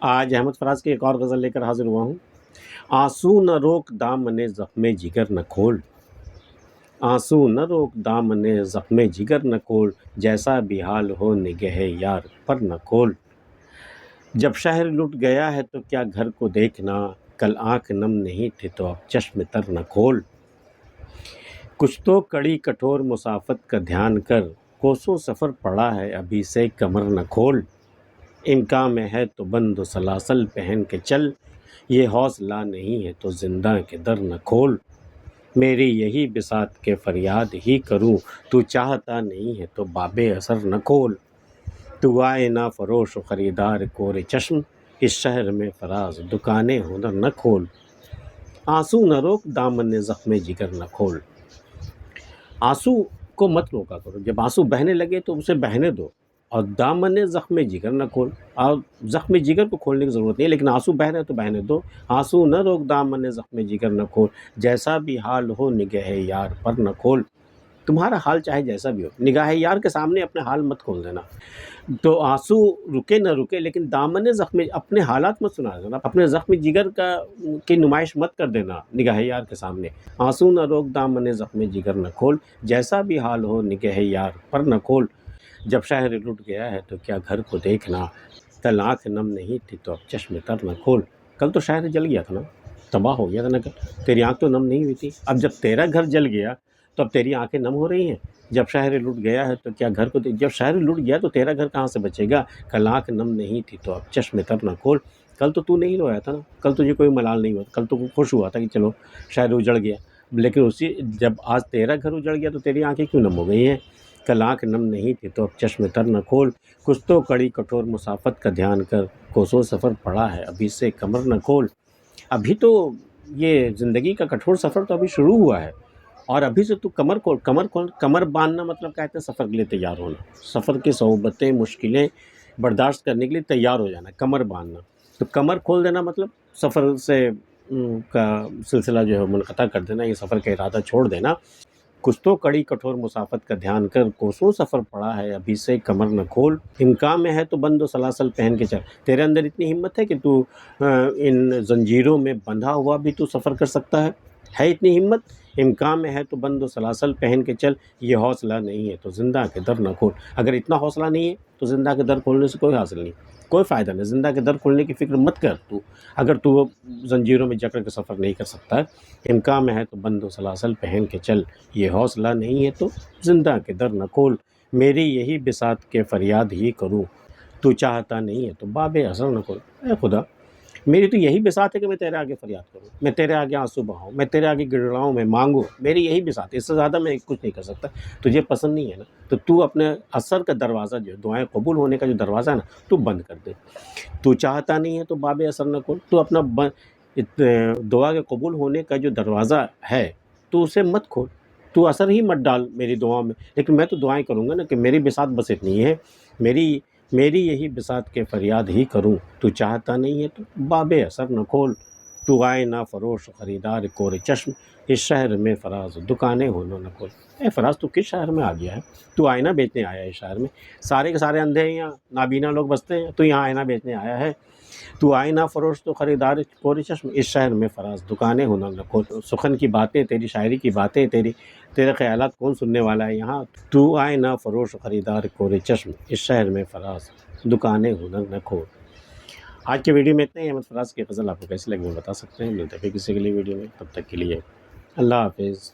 آج احمد فراز کی ایک اور غزل لے کر حاضر ہوا ہوں۔ آنسو نہ روک دامن زخم جگر نہ کھول، آنسو نہ روک دامن زخم جگر نہ کھول، جیسا بھی حال ہو نگہ یار پر نہ کھول۔ جب شہر لٹ گیا ہے تو کیا گھر کو دیکھنا، کل آنکھ نم نہیں تھی تو اب چشم تر نہ کھول۔ کچھ تو کڑی کٹھور مسافت کا دھیان کر، کوسوں سفر پڑا ہے ابھی سے کمر نہ کھول۔ امکان میں ہے تو بند و سلاسل پہن کے چل، یہ حوصلہ نہیں ہے تو زندہ کے در نہ کھول۔ میری یہی بساط کے فریاد ہی کروں، تو چاہتا نہیں ہے تو باب اثر نہ کھول۔ تو آئے نہ فروش و خریدار کور چشم، اس شہر میں فراز دکانیں ہنر نہ کھول۔ آنسو نہ روک دامن زخم جگر نہ کھول۔ آنسو کو مت روکا کرو، جب آنسو بہنے لگے تو اسے بہنے دو، اور دامن زخم جگر نہ کھول۔ اور زخم جگر کو کھولنے کی ضرورت نہیں، لیکن آنسو بہ رہے تو بہنے دو۔ آنسو نہ روک دامن زخم جگر نہ کھول، جیسا بھی حال ہو نگہ یار پر نہ کھول۔ تمہارا حال چاہے جیسا بھی ہو، نگاہ یار کے سامنے اپنے حال مت کھول دینا۔ تو آنسو رکے نہ رکے، لیکن دامن زخم، اپنے حالات مت سنا دینا، اپنے زخم جگر کی نمائش مت کر دینا نگاہ یار کے سامنے۔ آنسو نہ روک دامن زخم جگر نہ کھول، جیسا بھی حال ہو نگہ یار پر نہ کھول۔ جب شہر لٹ گیا ہے تو کیا گھر کو دیکھنا، کل آنکھ نم نہیں تھی تو اب چشم تر نہ کھول۔ کل تو شہر جل گیا تھا نا، تباہ ہو گیا تھا نا، تیری آنکھ تو نم نہیں ہوئی تھی۔ اب جب تیرا گھر جل گیا تو اب تیری آنکھیں نم ہو رہی ہیں۔ جب شہر لٹ گیا ہے تو کیا گھر کو جب شہر لٹ گیا تو تیرا گھر کہاں سے بچے گا؟ کل آنکھ نم نہیں تھی تو اب چشم تر نہ کھول۔ کل تو نہیں رویا تھا نا، کل تجھے کوئی ملال نہیں ہوا، کل تو خوش ہوا تھا کہ چلو شہر اجڑ گیا، لیکن جب آج تیرا گھر اجڑ گیا تو تیری آنکھیں کیوں نم ہو گئی ہیں؟ کل آنکھ نم نہیں تھی تو اب چشم تر نہ کھول۔ کچھ تو کڑی کٹھور مسافت کا دھیان کر، کوسوں سفر پڑا ہے ابھی سے کمر نہ کھول۔ ابھی تو یہ زندگی کا کٹھور سفر تو ابھی شروع ہوا ہے، اور ابھی سے تو کمر کھول۔ کمر باندھنا مطلب کہتے ہیں سفر کے لیے تیار ہونا، سفر کی صعوبتیں مشکلیں برداشت کرنے کے لیے تیار ہو جانا، کمر باندھنا۔ تو کمر کھول دینا مطلب سفر سے کا سلسلہ جو ہے منقطع کر دینا، یہ سفر کا ارادہ چھوڑ دینا۔ کچھ تو کڑی کٹھور مسافت کا دھیان کر، کوسوں سفر پڑا ہے ابھی سے کمر نہ کھول۔ امکان میں ہے تو بند و سلاسل پہن کے چل، تیرے اندر اتنی ہمت ہے کہ تو ان زنجیروں میں بندھا ہوا بھی تو سفر کر سکتا ہے اتنی ہمت؟ امکان میں ہے تو بند و سلاسل پہن کے چل، یہ حوصلہ نہیں ہے تو زندہ کے در نہ کھول۔ اگر اتنا حوصلہ نہیں ہے تو زندہ کے در کھولنے سے کوئی حاصل نہیں، کوئی فائدہ نہیں۔ زندہ کے در کھولنے کی فکر مت کر تو، اگر تو زنجیروں میں جکڑ کے سفر نہیں کر سکتا ہے۔ امکان میں ہے تو بند و سلاسل پہن کے چل، یہ حوصلہ نہیں ہے تو زندہ کے در نہ کھول۔ میری یہی بساط کے فریاد ہی کروں، تو چاہتا نہیں ہے تو باب اثر نہ کھول۔ اے خدا، میری تو یہی بساط ہے کہ میں تیرے آگے فریاد کروں، میں تیرے آگے آنسو بہاؤں، میں تیرے آگے گڑگڑاؤں، میں مانگوں۔ میری یہی بساط ہے، اس سے زیادہ میں کچھ نہیں کر سکتا۔ تجھے پسند نہیں ہے نا، تو تو اپنے اثر کا دروازہ، جو دعائیں قبول ہونے کا جو دروازہ ہے نا، تو بند کر دے۔ تو چاہتا نہیں ہے تو باب اثر نہ کھول۔ تو اپنا دعا کے قبول ہونے کا جو دروازہ ہے تو اسے مت کھول، تو اثر ہی مت ڈال میری دعاؤں میں۔ لیکن میں تو دعائیں کروں گا نا، کہ میری بساط بس اتنی ہے، میری یہی بساط کے فریاد ہی کروں، تو چاہتا نہیں ہے تو باب اثر نہ کھول۔ تو آئے نہ فروش خریدار کور چشم، اس شہر میں فراز دکانیں ہنر نہ کھول۔ اے فراز، تو کس شہر میں آ گیا ہے؟ تو آئینہ بیچنے آیا ہے اس شہر میں؟ سارے کے سارے اندھے ہیں، یہاں نابینا لوگ بستے ہیں، تو یہاں آئینہ بیچنے آیا ہے؟ تو آئینہ فروش تو خریدار کور چشم، اس شہر میں فراز دکانیں ہنر نہ کھول۔ سخن کی باتیں، تیری شاعری کی باتیں، تیرے خیالات کون سننے والا ہے یہاں؟ تو آئینہ فروش خریدار کور چشم، اس شہر میں فراز دکانیں ہنر نہ کھول۔ آج کے ویڈیو میں اتنا ہی۔ احمد فراز کی غزل آپ کو کیسی لگی بتا سکتے ہیں۔ ملتے ہیں پھر کسی کے لیے ویڈیو میں، تب تک کے لیے اللہ حافظ۔